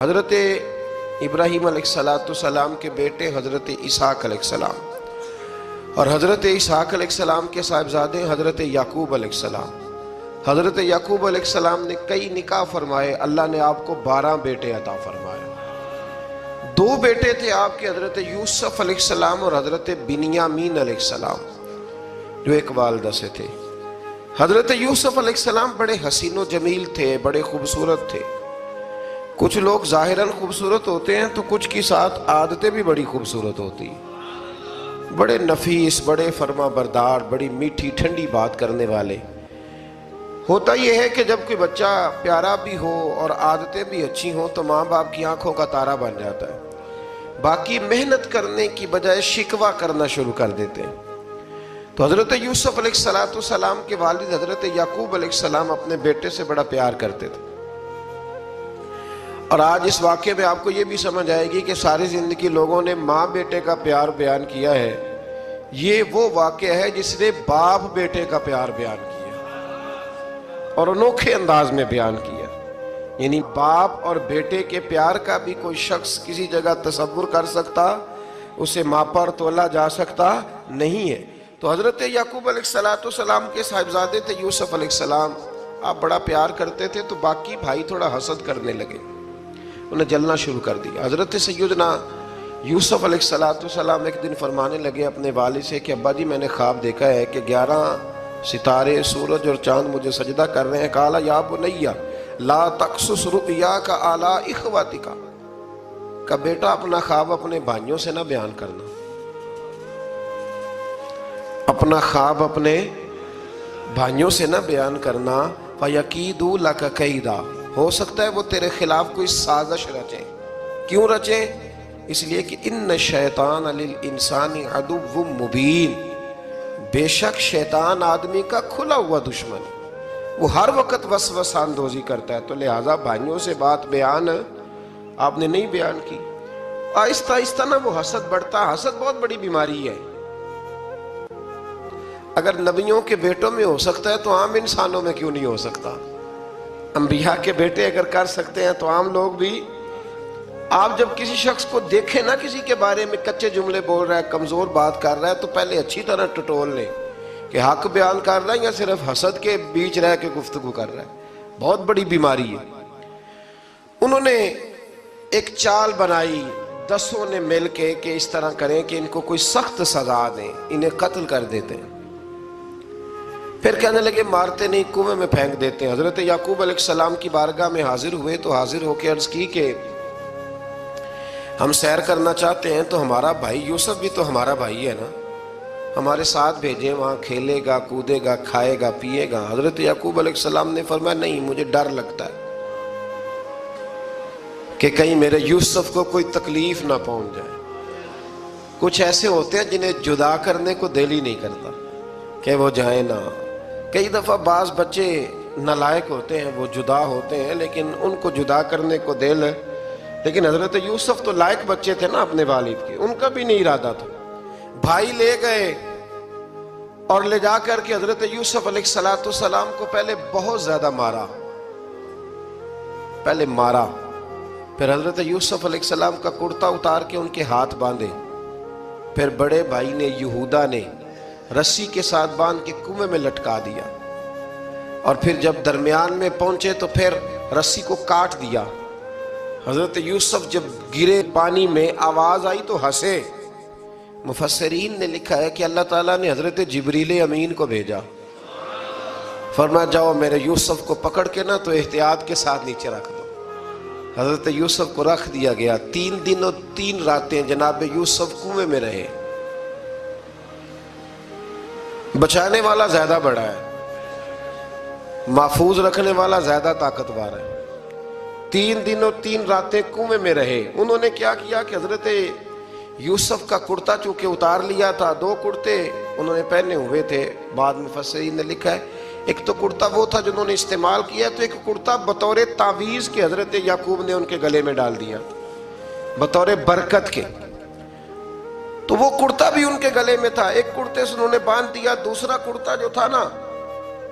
حضرت ابراہیم علیہ السلام کے بیٹے حضرت اسحاق علیہ السلام، اور حضرت اسحاق علیہ السلام کے صاحبزادے حضرت یعقوب علیہ السلام۔ حضرت یعقوب علیہ السلام نے کئی نکاح فرمائے، اللہ نے آپ کو 12 بیٹے عطا فرمائے۔ 2 بیٹے تھے آپ کے، حضرت یوسف علیہ السلام اور حضرت بنیامین علیہ السلام، جو ایک والدہ سے تھے۔ حضرت یوسف علیہ السلام بڑے حسین و جمیل تھے، بڑے خوبصورت تھے۔ کچھ لوگ ظاہراً خوبصورت ہوتے ہیں تو کچھ کی ساتھ عادتیں بھی بڑی خوبصورت ہوتی ہیں، بڑے نفیس، بڑے فرما بردار، بڑی میٹھی ٹھنڈی بات کرنے والے۔ ہوتا یہ ہے کہ جب کوئی بچہ پیارا بھی ہو اور عادتیں بھی اچھی ہوں تو ماں باپ کی آنکھوں کا تارا بن جاتا ہے، باقی محنت کرنے کی بجائے شکوہ کرنا شروع کر دیتے ہیں۔ تو حضرت یوسف علیہ السلام کے والد حضرت یعقوب علیہ السلام اپنے بیٹے سے بڑا پیار کرتے تھے۔ اور آج اس واقعے میں آپ کو یہ بھی سمجھ آئے گی کہ ساری زندگی لوگوں نے ماں بیٹے کا پیار بیان کیا ہے، یہ وہ واقعہ ہے جس نے باپ بیٹے کا پیار بیان کیا اور انوکھے انداز میں بیان کیا۔ یعنی باپ اور بیٹے کے پیار کا بھی کوئی شخص کسی جگہ تصور کر سکتا، اسے ماپا اور تولا جا سکتا نہیں ہے۔ تو حضرت یعقوب علیہ السلام کے صاحبزادے تھے یوسف علیہ السلام، آپ بڑا پیار کرتے تھے تو باقی بھائی تھوڑا حسد کرنے لگے، انہیں جلنا شروع کر دیا۔ حضرت سیدنا یوسف علیہ السلام ایک دن فرمانے لگے اپنے والد سے کہ ابا جی میں نے خواب دیکھا ہے کہ 11 ستارے، سورج اور چاند مجھے سجدہ کر رہے ہیں۔ قال یا بنی لا تقصص رؤیاک علی اخواتک، کہ بیٹا اپنا خواب اپنے بھائیوں سے نہ بیان کرنا، اپنا خواب اپنے بھائیوں سے نہ بیان کرنا۔ فَيَكِيدُوا لَكَ كَيْدًا، ہو سکتا ہے وہ تیرے خلاف کوئی سازش رچیں۔ کیوں رچیں؟ اس لیے کہ ان الشیطان للانسان عدو مبین، بے شک شیطان آدمی کا کھلا ہوا دشمن ہے، وہ ہر وقت وسوسہ اندوزی کرتا ہے۔ تو لہٰذا بھائیوں سے بات بیان آپ نے نہیں بیان کی۔ آہستہ آہستہ نا وہ حسد بڑھتا، حسد بہت بڑی بیماری ہے۔ اگر نبیوں کے بیٹوں میں ہو سکتا ہے تو عام انسانوں میں کیوں نہیں ہو سکتا؟ انبیاء کے بیٹے اگر کر سکتے ہیں تو عام لوگ بھی۔ آپ جب کسی شخص کو دیکھیں نا کسی کے بارے میں کچے جملے بول رہا ہے، کمزور بات کر رہا ہے، تو پہلے اچھی طرح ٹٹول لیں کہ حق بیان کر رہا ہے یا صرف حسد کے بیچ رہ کے گفتگو کر رہا ہے۔ بہت بڑی بیماری ہے۔ انہوں نے ایک چال بنائی 10 نے مل کے کہ اس طرح کریں کہ ان کو کوئی سخت سزا دیں، انہیں قتل کر دیتے ہیں۔ پھر کہنے لگے مارتے نہیں، کنویں میں پھینک دیتے ہیں۔ حضرت یعقوب علیہ السلام کی بارگاہ میں حاضر ہوئے تو حاضر ہو کے عرض کی کہ ہم سیر کرنا چاہتے ہیں تو ہمارا بھائی یوسف بھی تو ہمارا بھائی ہے نا، ہمارے ساتھ بھیجیں، وہاں کھیلے گا، کودے گا، کھائے گا، پیے گا۔ حضرت یعقوب علیہ السلام نے فرمایا نہیں، مجھے ڈر لگتا ہے کہ کہیں میرے یوسف کو کوئی تکلیف نہ پہنچ جائے۔ کچھ ایسے ہوتے ہیں جنہیں جدا کرنے کو دل ہی نہیں کرتا کہ وہ جائیں نہ۔ کئی دفعہ بعض بچے نالائق ہوتے ہیں، وہ جدا ہوتے ہیں لیکن ان کو جدا کرنے کو دل، لیکن حضرت یوسف تو لائق بچے تھے نا اپنے والد کے، ان کا بھی نہیں ارادہ تھا۔ بھائی لے گئے اور لے جا کر کے حضرت یوسف علیہ السلام کو پہلے بہت زیادہ مارا، پھر حضرت یوسف علیہ السلام کا کرتا اتار کے ان کے ہاتھ باندھے، پھر بڑے بھائی نے یہودا نے رسی کے ساتھ باندھ کے کنویں میں لٹکا دیا، اور پھر جب درمیان میں پہنچے تو پھر رسی کو کاٹ دیا۔ حضرت یوسف جب گرے پانی میں آواز آئی تو ہنسے۔ مفسرین نے لکھا ہے کہ اللہ تعالیٰ نے حضرت جبریل امین کو بھیجا، فرمایا جاؤ میرے یوسف کو پکڑ کے نا تو احتیاط کے ساتھ نیچے رکھ دو۔ حضرت یوسف کو رکھ دیا گیا۔ 3 دن اور 3 راتیں جناب یوسف کنویں میں رہے۔ بچانے والا زیادہ بڑا ہے، محفوظ رکھنے والا زیادہ طاقتور ہے۔ 3 دن اور 3 راتیں کنویں میں رہے۔ انہوں نے کیا کیا کہ حضرت یوسف کا کرتا چونکہ اتار لیا تھا، 2 کرتے انہوں نے پہنے ہوئے تھے، بعد مفسرین نے لکھا ہے ایک تو کرتا وہ تھا جنہوں نے استعمال کیا، تو ایک کرتا بطور تعویذ کے حضرت یعقوب نے ان کے گلے میں ڈال دیا بطور برکت کے، تو وہ کرتا بھی ان کے گلے میں تھا۔ ایک کرتے سے انہوں نے باندھ دیا، دوسرا کرتا جو تھا نا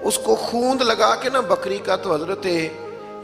اس کو خوند لگا کے نا بکری کا، تو حضرت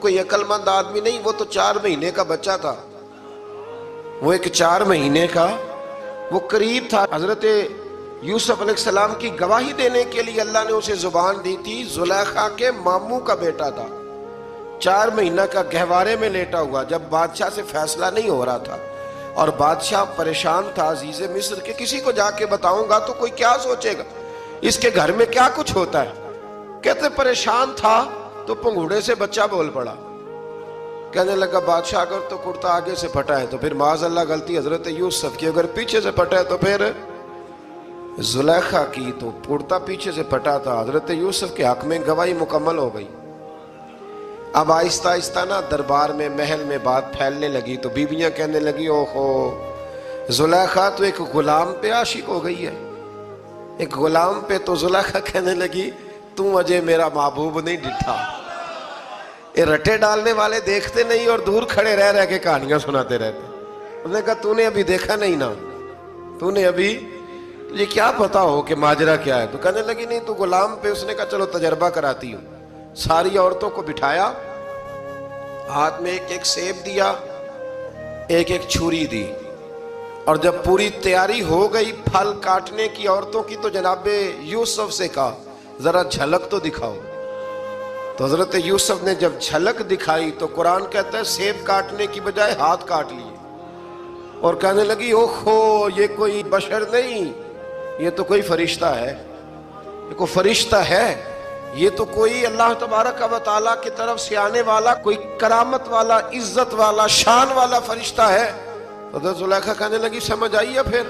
کوئی عقل مند آدمی نہیں، وہ تو 4 مہینے کا بچہ تھا، وہ ایک 4 مہینے کا وہ قریب تھا۔ حضرت یوسف علیہ السلام کی گواہی دینے کے لیے اللہ نے اسے زبان دی تھی، زلیخا کے ماموں کا بیٹا تھا، 4 مہینہ کا گہوارے میں لیٹا ہوا، جب بادشاہ سے فیصلہ نہیں ہو رہا تھا اور بادشاہ پریشان تھا عزیز مصر کہ کسی کو جا کے بتاؤں گا تو کوئی کیا سوچے گا، اس کے گھر میں کیا کچھ ہوتا ہے۔ کہتے پریشان تھا تو پنگوڑے سے بچہ بول پڑا، کہنے لگا بادشاہ اگر تو کرتا آگے سے پھٹا ہے تو پھر معاذ اللہ غلطی حضرت یوسف کی، اگر پیچھے سے پھٹا ہے تو پھر زلیخا کی، تو کرتا پیچھے سے پھٹا تھا۔ حضرت یوسف کے حق میں گواہی مکمل ہو گئی۔ اب آہستہ آہستہ نا دربار میں محل میں بات پھیلنے لگی، تو بیویاں کہنے لگی اوہو زلیخا تو ایک غلام پہ عاشق ہو گئی ہے، ایک غلام پہ۔ تو زلیخا کہنے لگی تم اجے میرا محبوب نہیں ڈٹھا۔ یہ رٹے ڈالنے والے دیکھتے نہیں اور دور کھڑے رہ رہ کے کہانیاں سناتے رہتے۔ انہوں نے کہا تو نے ابھی دیکھا نہیں نا، تو نے ابھی یہ کیا پتا ہو کہ ماجرا کیا ہے؟ تو کہنے لگی نہیں تو غلام پہ۔ اس نے کہا چلو تجربہ کراتی ہوں۔ ساری عورتوں کو بٹھایا، ہاتھ میں ایک ایک سیب دیا، ایک ایک چھری دی، اور جب پوری تیاری ہو گئی پھل کاٹنے کی عورتوں کی تو جناب یوسف سے کہا ذرا جھلک تو دکھاؤ۔ تو حضرت یوسف نے جب جھلک دکھائی تو قرآن کہتا ہے سیب کاٹنے کی بجائے ہاتھ کاٹ لیے، اور کہنے لگی اوہو یہ کوئی بشر نہیں، یہ تو کوئی فرشتہ ہے، یہ کوئی فرشتہ ہے، یہ تو کوئی اللہ تبارک و تعالیٰ کی طرف سے آنے والا کوئی کرامت والا عزت والا شان والا فرشتہ ہے۔ حضرت زلیخا کہنے لگی سمجھ آئی ہے پھر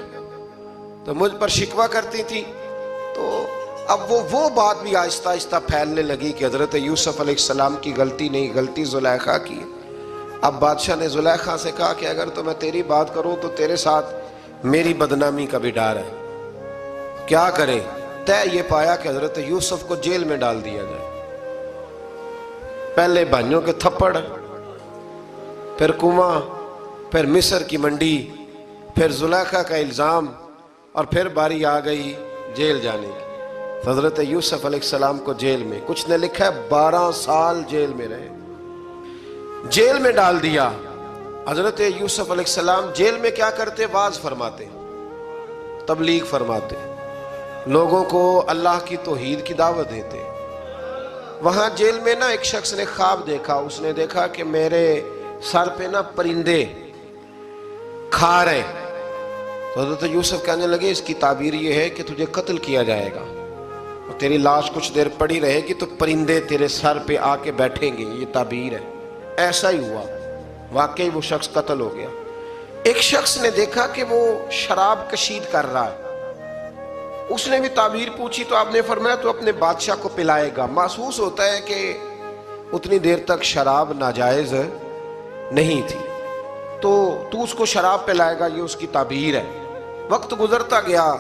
تو مجھ پر شکوہ کرتی تھی۔ تو اب وہ بات بھی آہستہ آہستہ پھیلنے لگی کہ حضرت یوسف علیہ السلام کی غلطی نہیں، غلطی زلیخا کی۔ اب بادشاہ نے زلیخا سے کہا کہ اگر تو میں تیری بات کروں تو تیرے ساتھ میری بدنامی کا بھی ڈر ہے، کیا کرے؟ طے یہ پایا کہ حضرت یوسف کو جیل میں ڈال دیا جائے۔ پہلے بھائیوں کے تھپڑ، پھر کنواں، پھر مصر کی منڈی، پھر زلیخا کا الزام، اور پھر باری آ گئی جیل جانے کی۔ حضرت یوسف علیہ السلام کو جیل میں، کچھ نے لکھا ہے 12 سال جیل میں رہے، جیل میں ڈال دیا۔ حضرت یوسف علیہ السلام جیل میں کیا کرتے؟ واعظ فرماتے، تبلیغ فرماتے، لوگوں کو اللہ کی توحید کی دعوت دیتے۔ وہاں جیل میں نا ایک شخص نے خواب دیکھا، اس نے دیکھا کہ میرے سر پہ نا پرندے کھا رہے۔ تو حضرت یوسف کہنے لگے اس کی تعبیر یہ ہے کہ تجھے قتل کیا جائے گا اور تیری لاش کچھ دیر پڑی رہے گی تو پرندے تیرے سر پہ آ کے بیٹھیں گے، یہ تعبیر ہے۔ ایسا ہی ہوا، واقعی وہ شخص قتل ہو گیا۔ ایک شخص نے دیکھا کہ وہ شراب کشید کر رہا ہے، اس نے بھی تعبیر پوچھی تو آپ نے فرمایا تو اپنے بادشاہ کو پلائے گا۔ محسوس ہوتا ہے کہ اتنی دیر تک شراب ناجائز نہیں تھی، تو اس کو شراب پلائے گا، یہ اس کی تعبیر ہے۔ وقت گزرتا گیا،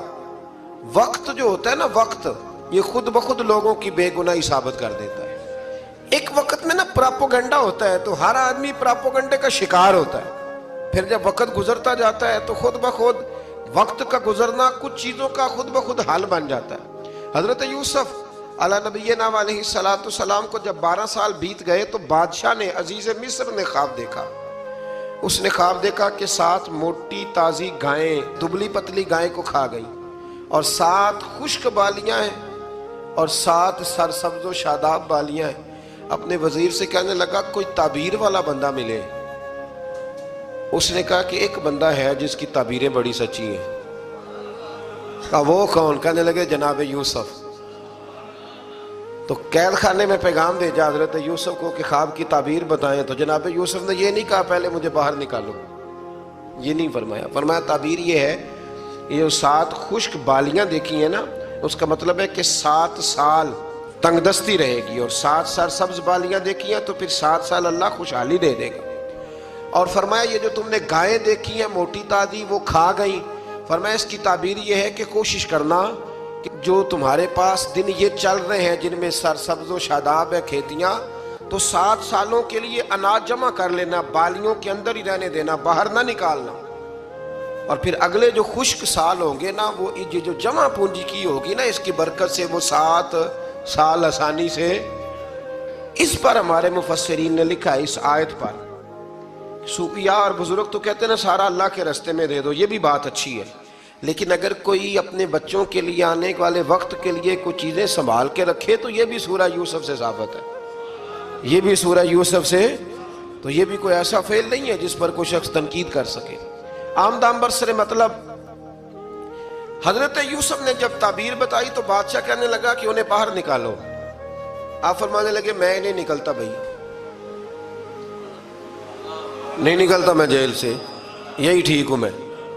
وقت جو ہوتا ہے نا، وقت یہ خود بخود لوگوں کی بے گناہی ثابت کر دیتا ہے۔ ایک وقت میں نا پراپوگنڈا ہوتا ہے تو ہر آدمی پراپوگنڈے کا شکار ہوتا ہے، پھر جب وقت گزرتا جاتا ہے تو خود بخود وقت کا گزرنا کچھ چیزوں کا خود بخود حل بن جاتا ہے۔ حضرت یوسف علی نبینا علیہ السلام کو جب 12 سال بیت گئے تو بادشاہ نے، عزیز مصر نے خواب دیکھا۔ اس نے خواب دیکھا کہ 7 موٹی تازی گائیں دبلی پتلی گائیں کو کھا گئی، اور 7 خشک بالیاں ہیں اور 7 سرسبز و شاداب بالیاں ہیں۔ اپنے وزیر سے کہنے لگا کوئی تعبیر والا بندہ ملے۔ اس نے کہا کہ ایک بندہ ہے جس کی تعبیریں بڑی سچی ہیں۔ کہا وہ کون؟ کہنے لگے جناب یوسف۔ تو قید خانے میں پیغام بھیجا حضرت یوسف کو کہ خواب کی تعبیر بتائیں، تو جناب یوسف نے یہ نہیں کہا پہلے مجھے باہر نکالو، یہ نہیں فرمایا۔ فرمایا تعبیر یہ ہے، یہ جو 7 خشک بالیاں دیکھی ہیں نا، اس کا مطلب ہے کہ 7 سال تنگ دستی رہے گی، اور 7 سرسبز بالیاں دیکھی ہیں تو پھر 7 سال اللہ خوشحالی دے دے گا۔ اور فرمایا یہ جو تم نے گائیں دیکھی ہیں موٹی تازی وہ کھا گئی، فرمایا اس کی تعبیر یہ ہے کہ کوشش کرنا کہ جو تمہارے پاس دن یہ چل رہے ہیں جن میں سرسبز و شاداب ہے کھیتیاں، تو 7 سالوں کے لیے اناج جمع کر لینا، بالیوں کے اندر ہی رہنے دینا، باہر نہ نکالنا۔ اور پھر اگلے جو خشک سال ہوں گے نا، وہ یہ جو جمع پونجی کی ہوگی نا، اس کی برکت سے وہ 7 سال آسانی سے. اس پر ہمارے مفسرین نے لکھا ہے، اس آیت پر. صوفیاء اور بزرگ تو کہتے ہیں نا سارا اللہ کے راستے میں دے دو، یہ بھی بات اچھی ہے، لیکن اگر کوئی اپنے بچوں کے لیے آنے والے وقت کے لیے کچھ چیزیں سنبھال کے رکھے تو یہ بھی سورہ یوسف سے ثابت ہے. یہ بھی سورہ یوسف سے، تو یہ بھی کوئی ایسا فعل نہیں ہے جس پر کوئی شخص تنقید کر سکے. آمدام برسر مطلب حضرت یوسف نے جب تعبیر بتائی تو بادشاہ کہنے لگا کہ انہیں باہر نکالو. آپ فرمانے لگے میں نہیں نکلتا بھائی، نہیں نکلتا میں جیل سے، یہی ٹھیک ہوں میں.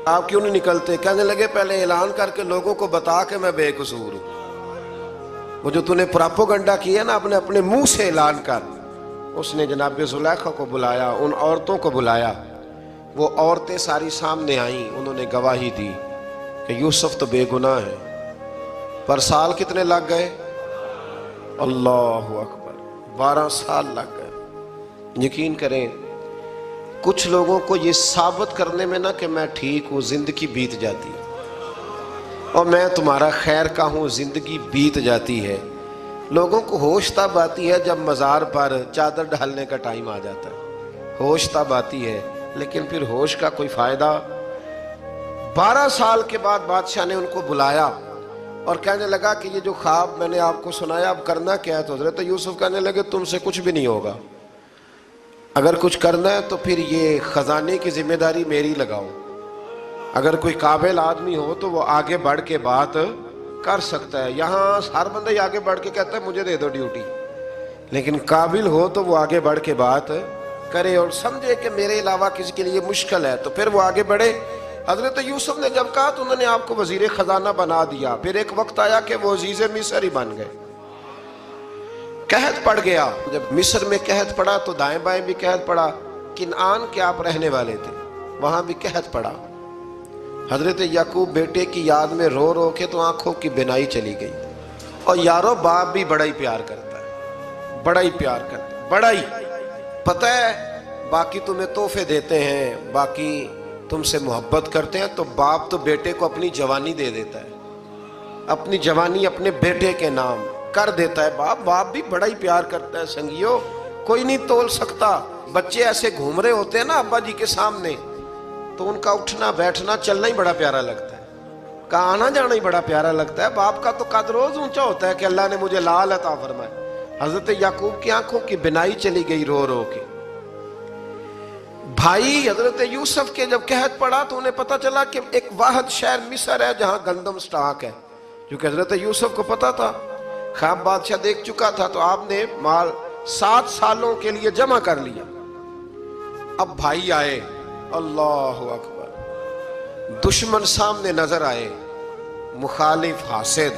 آپ کیوں نہیں نکلتے؟ کہنے لگے پہلے اعلان کر کے لوگوں کو بتا کہ میں بے قصور ہوں. وہ جو نے پراپوگنڈا کیا نا اپنے منہ سے اعلان کر. اس نے جناب زلیخا کو بلایا، ان عورتوں کو بلایا، وہ عورتیں ساری سامنے آئیں، انہوں نے گواہی دی کہ یوسف تو بے گناہ ہے. پر سال کتنے لگ گئے؟ اللہ اکبر، 12 سال لگ گئے. یقین کریں کچھ لوگوں کو یہ ثابت کرنے میں نا کہ میں ٹھیک ہوں زندگی بیت جاتی ہے، اور میں تمہارا خیر کا ہوں زندگی بیت جاتی ہے. لوگوں کو ہوش تب آتی ہے جب مزار پر چادر ڈالنے کا ٹائم آ جاتا ہے، ہوش تب آتی ہے، لیکن پھر ہوش کا کوئی فائدہ. 12 سال کے بعد بادشاہ نے ان کو بلایا اور کہنے لگا کہ یہ جو خواب میں نے آپ کو سنایا اب کرنا کیا ہے؟ تو حضرت یوسف کہنے لگے تم سے کچھ بھی نہیں ہوگا، اگر کچھ کرنا ہے تو پھر یہ خزانے کی ذمہ داری میری لگاؤ. اگر کوئی قابل آدمی ہو تو وہ آگے بڑھ کے بات کر سکتا ہے. یہاں ہر بندہ ہی آگے بڑھ کے کہتا ہے مجھے دے دو ڈیوٹی، لیکن قابل ہو تو وہ آگے بڑھ کے بات کرے اور سمجھے کہ میرے علاوہ کسی کے لیے مشکل ہے تو پھر وہ آگے بڑھے. حضرت یوسف نے جب کہا تو انہوں نے آپ کو وزیر خزانہ بنا دیا. پھر ایک وقت آیا کہ وہ عزیز مصر ہی بن گئے. قحط پڑ گیا، جب مصر میں قحط پڑا تو دائیں بائیں بھی قحط پڑا. کنعان کے آپ رہنے والے تھے، وہاں بھی قحط پڑا. حضرت یعقوب بیٹے کی یاد میں رو رو کے تو آنکھوں کی بینائی چلی گئی. اور یارو باپ بھی بڑا ہی پیار کرتا ہے، بڑا ہی پیار کرتا ہے، بڑا ہی. پتہ ہے باقی تمہیں تحفے دیتے ہیں، باقی تم سے محبت کرتے ہیں، تو باپ تو بیٹے کو اپنی جوانی دے دیتا ہے، اپنی جوانی اپنے بیٹے کے نام کر دیتا ہے. باپ بھی بڑا ہی پیار کرتا ہے. سنگیو کوئی نہیں تول سکتا. بچے ایسے گھوم رہے ہوتے ہیں نا ابا جی کے سامنے تو ان کا اٹھنا بیٹھنا چلنا ہی بڑا پیارا لگتا ہے، کا آنا جانا ہی بڑا پیارا لگتا ہے. باپ کا تو قد روز اونچا ہوتا ہے کہ اللہ نے مجھے لال عطا فرمائے. حضرت یعقوب کی آنکھوں کی بینائی چلی گئی رو رو کے. بھائی حضرت یوسف کے جب قحط پڑا تو انہیں پتا چلا کہ ایک واحد شہر مصر ہے جہاں گندم سٹاک ہے، کیونکہ حضرت یوسف کو پتا تھا، خواب بادشاہ دیکھ چکا تھا. تو آپ نے مال 7 سالوں کے لیے جمع کر لیا. اب بھائی آئے، اللہ اکبر، دشمن سامنے نظر آئے، مخالف حاسد،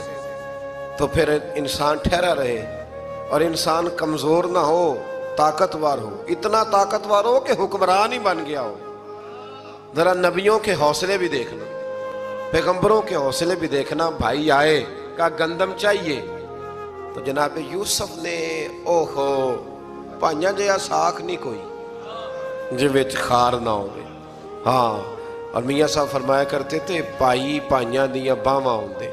تو پھر انسان ٹھہرا رہے اور انسان کمزور نہ ہو، طاقتور ہو. اتنا طاقتور ہو کہ حکمران ہی بن گیا ہو. ذرا نبیوں کے حوصلے بھی دیکھنا، پیغمبروں کے حوصلے بھی دیکھنا. بھائی آئے، کہا گندم چاہیے. تو جناب یوسف نے اوہو پائیاں جیا ساکھ نہیں کوئی جی وچ خار نہ ہوئے. ہاں، اور میاں صاحب فرمایا کرتے تھے پائی پائیاں دیاں باواں ہوندے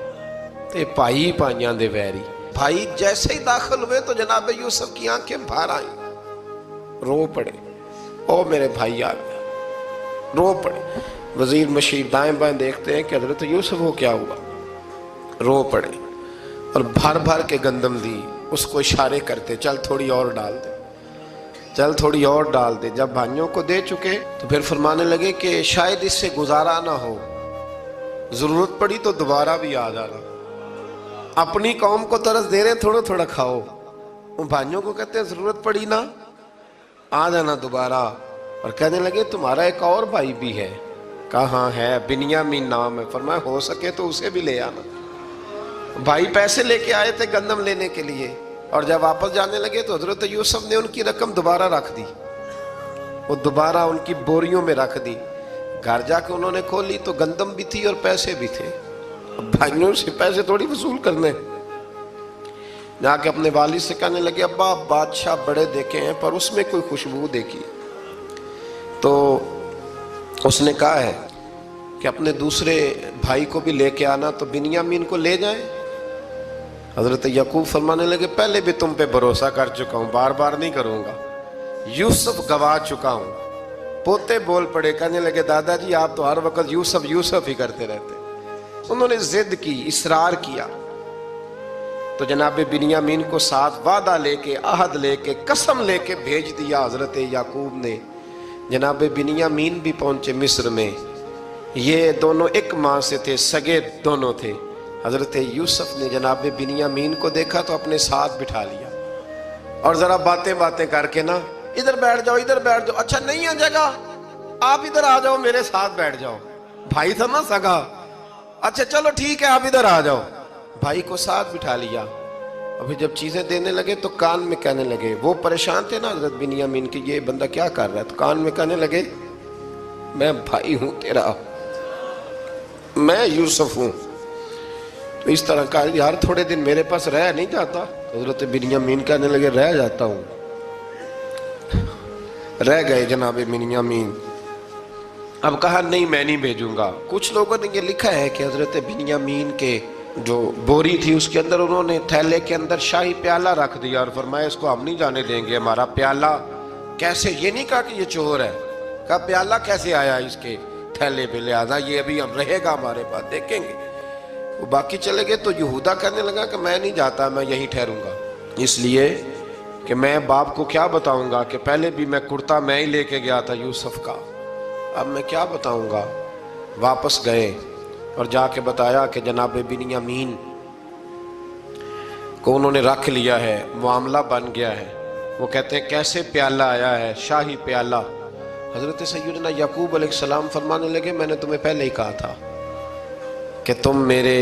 تے پائی پائیاں دے ویری. بھائی جیسے ہی داخل ہوئے تو جناب یوسف کی آنکھیں بھار آئیں، رو پڑے. او میرے بھائی آ گیا، رو پڑے. وزیر مشیر دائیں بائیں دیکھتے ہیں کہ حضرت یوسف کو کیا ہوا، رو پڑے اور بھر بھر کے گندم دی. اس کو اشارے کرتے چل تھوڑی اور ڈال دے، چل تھوڑی اور ڈال دے. جب بھائیوں کو دے چکے تو پھر فرمانے لگے کہ شاید اس سے گزارا نہ ہو، ضرورت پڑی تو دوبارہ بھی آ جانا. اپنی قوم کو ترس دے رہے تھوڑا تھوڑا کھاؤ، ان بھائیوں کو کہتے ہیں ضرورت پڑی نا آ جانا دوبارہ. اور کہنے لگے تمہارا ایک اور بھائی بھی ہے. کہاں ہے؟ بنیامین نام ہے. فرمایا ہو سکے تو اسے بھی لے آنا. بھائی پیسے لے کے آئے تھے گندم لینے کے لیے، اور جب واپس جانے لگے تو حضرت یوسف نے ان کی رقم دوبارہ رکھ دی، وہ دوبارہ ان کی بوریوں میں رکھ دی. گھر جا کے انہوں نے کھولی تو گندم بھی تھی اور پیسے بھی تھے. بھائیوں سے پیسے تھوڑی وصول کرنے. جا کے اپنے والد سے کہنے لگے ابا بادشاہ بڑے دیکھے ہیں پر اس میں کوئی خوشبو دیکھی. تو اس نے کہا ہے کہ اپنے دوسرے بھائی کو بھی لے کے آنا، تو بنیامین کو لے جائیں؟ حضرت یعقوب فرمانے لگے پہلے بھی تم پہ بھروسہ کر چکا ہوں، بار بار نہیں کروں گا، یوسف گوا چکا ہوں۔ پوتے بول پڑے، کہنے لگے دادا جی آپ تو ہر وقت یوسف یوسف ہی کرتے رہتے۔ انہوں نے ضد کی، اصرار کیا، تو جناب بنیامین کو ساتھ وعدہ لے کے، عہد لے کے، قسم لے کے بھیج دیا حضرت یعقوب نے۔ جناب بنیامین بھی پہنچے مصر میں، یہ دونوں ایک ماں سے تھے، سگے دونوں تھے۔ حضرت یوسف نے جناب بنیامین کو دیکھا تو اپنے ساتھ بٹھا لیا، اور ذرا باتیں کر کے نا، ادھر بیٹھ جاؤ، ادھر بیٹھ جاؤ، اچھا نہیں ہے جگہ، آپ ادھر آ جاؤ، میرے ساتھ بیٹھ جاؤ۔ بھائی تھا نا سگا، اچھا چلو ٹھیک ہے آپ ادھر آ جاؤ۔ بھائی کو ساتھ بٹھا لیا۔ ابھی جب چیزیں دینے لگے تو کان میں کہنے لگے، وہ پریشان تھے نا حضرت بنیامین کہ یہ بندہ کیا کر رہا ہے، تو کان میں کہنے لگے میں بھائی ہوں تیرا، میں یوسف ہوں۔ تو اس طرح کہا یار تھوڑے دن میرے پاس رہ نہیں جاتا؟ حضرت بنیامین کہنے لگے رہ جاتا ہوں۔ رہ گئے جناب بنیامین۔ اب کہا نہیں میں نہیں بھیجوں گا۔ کچھ لوگوں نے یہ لکھا ہے کہ حضرت بنیامین کے جو بوری تھی اس کے اندر انہوں نے تھیلے کے اندر شاہی پیالہ رکھ دیا اور فرمایا اس کو ہم نہیں جانے دیں گے، ہمارا پیالہ کیسے، یہ نہیں کہا کہ یہ چور ہے، کہا پیالہ کیسے آیا اس کے تھیلے پہ، لہذا یہ ابھی ہم رہے گا ہمارے پاس، دیکھیں گے۔ وہ باقی چلے گئے تو یہودا کہنے لگا کہ میں نہیں جاتا، میں یہیں ٹھہروں گا، اس لیے کہ میں باپ کو کیا بتاؤں گا کہ پہلے بھی میں کرتا میں ہی لے کے گیا تھا یوسف کا، اب میں کیا بتاؤں گا۔ واپس گئے اور جا کے بتایا کہ جناب بنیامین کو انہوں نے رکھ لیا ہے، معاملہ بن گیا ہے۔ وہ کہتے ہیں کیسے پیالہ آیا ہے، شاہی پیالہ۔ حضرت سیدنا یعقوب علیہ السلام فرمانے لگے میں نے تمہیں پہلے ہی کہا تھا کہ تم میرے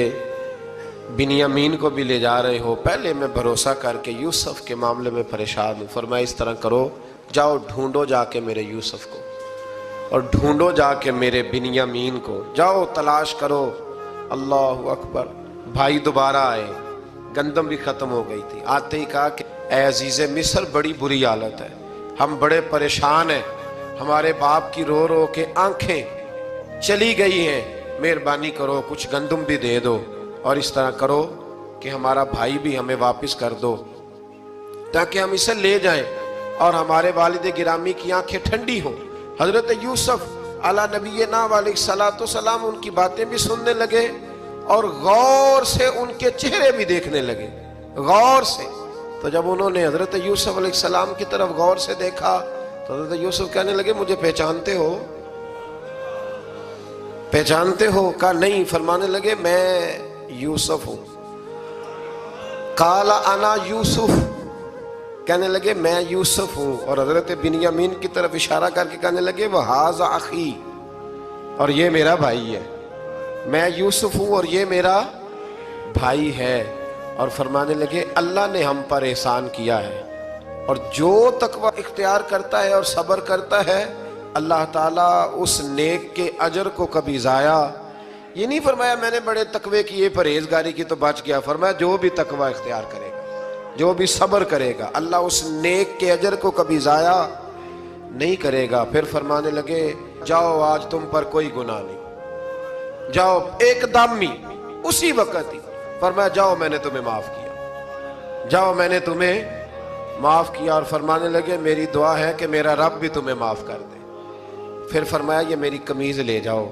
بنیامین کو بھی لے جا رہے ہو، پہلے میں بھروسہ کر کے یوسف کے معاملے میں پریشان ہوں۔ فرمایا اس طرح کرو، جاؤ ڈھونڈو جا کے میرے یوسف کو، اور ڈھونڈو جا کے میرے بنیامین کو، جاؤ تلاش کرو۔ اللہ اکبر۔ بھائی دوبارہ آئے، گندم بھی ختم ہو گئی تھی، آتے ہی کہا کہ اے عزیز مصر بڑی بری حالت ہے، ہم بڑے پریشان ہیں، ہمارے باپ کی رو رو کے آنکھیں چلی گئی ہیں، مہربانی کرو کچھ گندم بھی دے دو، اور اس طرح کرو کہ ہمارا بھائی بھی ہمیں واپس کر دو تاکہ ہم اسے لے جائیں اور ہمارے والد گرامی کی آنکھیں ٹھنڈی ہوں۔ حضرت یوسف علیٰ نبینا علیہ السلام ان کی باتیں بھی سننے لگے اور غور سے ان کے چہرے بھی دیکھنے لگے، غور سے۔ تو جب انہوں نے حضرت یوسف علیہ السلام کی طرف غور سے دیکھا تو حضرت یوسف کہنے لگے مجھے پہچانتے ہو، پہچانتے ہو؟ کہا نہیں۔ فرمانے لگے میں یوسف ہوں۔ قال انا یوسف، کہنے لگے میں یوسف ہوں، اور حضرت بنیامین کی طرف اشارہ کر کے کہنے لگے وَهَذَا أَخِي، اور یہ میرا بھائی ہے، میں یوسف ہوں اور یہ میرا بھائی ہے۔ اور فرمانے لگے اللہ نے ہم پر احسان کیا ہے، اور جو تقوی اختیار کرتا ہے اور صبر کرتا ہے اللہ تعالیٰ اس نیک کے اجر کو کبھی ضائع، یہ نہیں فرمایا میں نے بڑے تقوی کیے پرہیزگاری کی تو بچ گیا، فرمایا جو بھی تقوی اختیار کرے گا، جو بھی صبر کرے گا، اللہ اس نیک کے اجر کو کبھی ضائع نہیں کرے گا۔ پھر فرمانے لگے جاؤ آج تم پر کوئی گناہ نہیں، جاؤ ایک دم ہی اسی وقت ہی فرمایا جاؤ میں نے تمہیں معاف کیا، جاؤ میں نے تمہیں معاف کیا۔ اور فرمانے لگے میری دعا ہے کہ میرا رب بھی تمہیں معاف کر دے۔ پھر فرمایا یہ میری قمیض لے جاؤ،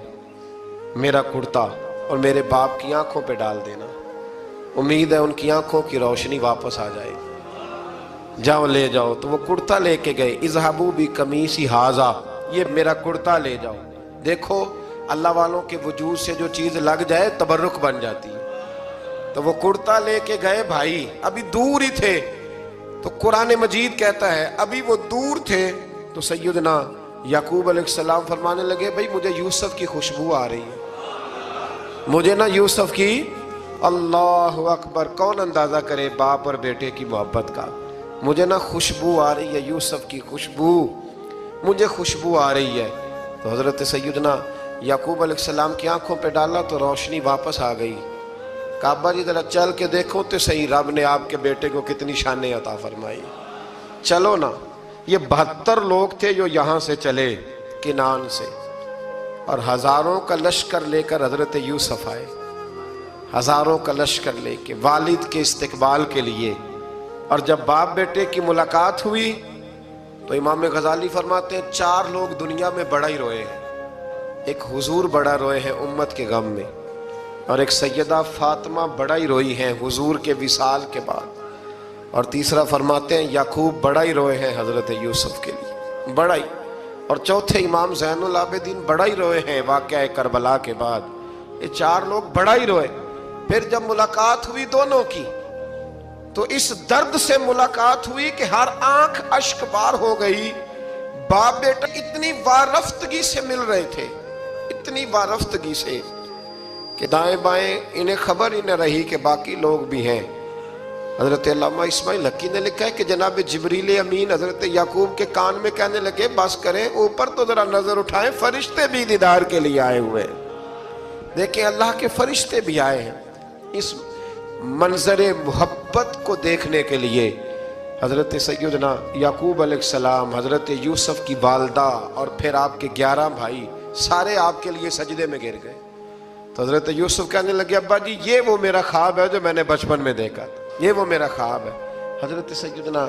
میرا کرتا، اور میرے باپ کی آنکھوں پہ ڈال دینا، امید ہے ان کی آنکھوں کی روشنی واپس آ جائے گی، جاؤ لے جاؤ۔ تو وہ کرتا لے کے گئے، اذهبوا بقمیصی ھذا، یہ میرا کرتا لے جاؤ۔ دیکھو اللہ والوں کے وجود سے جو چیز لگ جائے تبرک بن جاتی ہے۔ تو وہ کرتا لے کے گئے، بھائی ابھی دور ہی تھے، تو قرآن مجید کہتا ہے ابھی وہ دور تھے تو سیدنا یعقوب علیہ السلام فرمانے لگے بھئی مجھے یوسف کی خوشبو آ رہی ہے، مجھے نا یوسف کی، اللہ اکبر، کون اندازہ کرے باپ اور بیٹے کی محبت کا، مجھے نا خوشبو آ رہی ہے، یوسف کی خوشبو، مجھے خوشبو آ رہی ہے۔ تو حضرت سیدنا یعقوب علیہ السلام کی آنکھوں پہ ڈالا تو روشنی واپس آ گئی۔ کعبہ جی ذرا چل کے دیکھو تو صحیح رب نے آپ کے بیٹے کو کتنی شانیں عطا فرمائی۔ چلو نا، یہ 72 لوگ تھے جو یہاں سے چلے کنان سے، اور ہزاروں کا لشکر لے کر حضرت یوسف آئے، ہزاروں کا لشکر لے کے والد کے استقبال کے لیے۔ اور جب باپ بیٹے کی ملاقات ہوئی تو امام غزالی فرماتے ہیں 4 لوگ دنیا میں بڑا ہی روئے ہیں۔ ایک حضور بڑا روئے ہیں امت کے غم میں، اور ایک سیدہ فاطمہ بڑا ہی روئی ہیں حضور کے وصال کے بعد، اور تیسرا فرماتے ہیں یعقوب بڑا ہی روئے ہیں حضرت یوسف کے لیے، بڑا ہی، اور چوتھے امام زین العابدین بڑا ہی روئے ہیں واقعہ کربلا کے بعد۔ یہ 4 لوگ بڑا ہی روئے۔ پھر جب ملاقات ہوئی دونوں کی تو اس درد سے ملاقات ہوئی کہ ہر آنکھ اشک بار ہو گئی۔ باپ بیٹا اتنی وارفتگی سے مل رہے تھے، اتنی وارفتگی سے کہ دائیں بائیں انہیں خبر ہی نہ رہی کہ باقی لوگ بھی ہیں۔ حضرت علامہ اسماعیل حقی نے لکھا ہے کہ جناب جبریل امین حضرت یعقوب کے کان میں کہنے لگے بس کریں، اوپر تو ذرا نظر اٹھائیں، فرشتے بھی دیدار کے لیے آئے ہوئے ہیں۔ دیکھیں اللہ کے فرشتے بھی آئے ہیں اس منظر محبت کو دیکھنے کے لیے۔ حضرت سیدنا یعقوب علیہ السلام، حضرت یوسف کی والدہ، اور پھر آپ کے 11 بھائی سارے آپ کے لیے سجدے میں گر گئے۔ تو حضرت یوسف کہنے لگے ابا جی یہ وہ میرا خواب ہے جو میں نے بچپن میں دیکھا تھا، یہ وہ میرا خواب ہے۔ حضرت سیدنا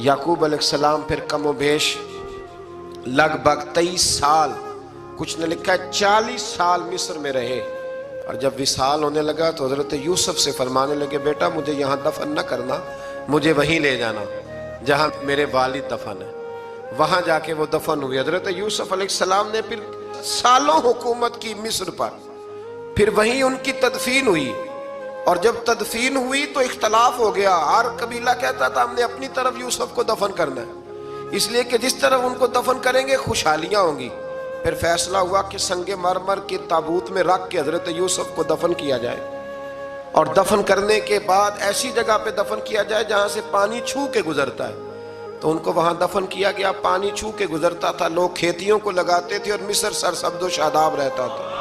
یعقوب علیہ السلام پھر کم و بیش لگ بھگ 23 سال، کچھ نے لکھا ہے 40 سال مصر میں رہے، اور جب وصال ہونے لگا تو حضرت یوسف سے فرمانے لگے بیٹا مجھے یہاں دفن نہ کرنا، مجھے وہیں لے جانا جہاں میرے والد دفن ہے۔ وہاں جا کے وہ دفن ہوئے۔ حضرت یوسف علیہ السلام نے پھر سالوں حکومت کی مصر پر، پھر وہیں ان کی تدفین ہوئی، اور جب تدفین ہوئی تو اختلاف ہو گیا۔ ہر قبیلہ کہتا تھا ہم نے اپنی طرف یوسف کو دفن کرنا ہے، اس لیے کہ جس طرف ان کو دفن کریں گے خوشحالیاں ہوں گی۔ پھر فیصلہ ہوا کہ سنگ مرمر کے تابوت میں رکھ کے حضرت یوسف کو دفن کیا جائے، اور دفن کرنے کے بعد ایسی جگہ پہ دفن کیا جائے جہاں سے پانی چھو کے گزرتا ہے۔ تو ان کو وہاں دفن کیا گیا، پانی چھو کے گزرتا تھا، لوگ کھیتیوں کو لگاتے تھے اور مصر سرسبز و شاداب رہتا تھا۔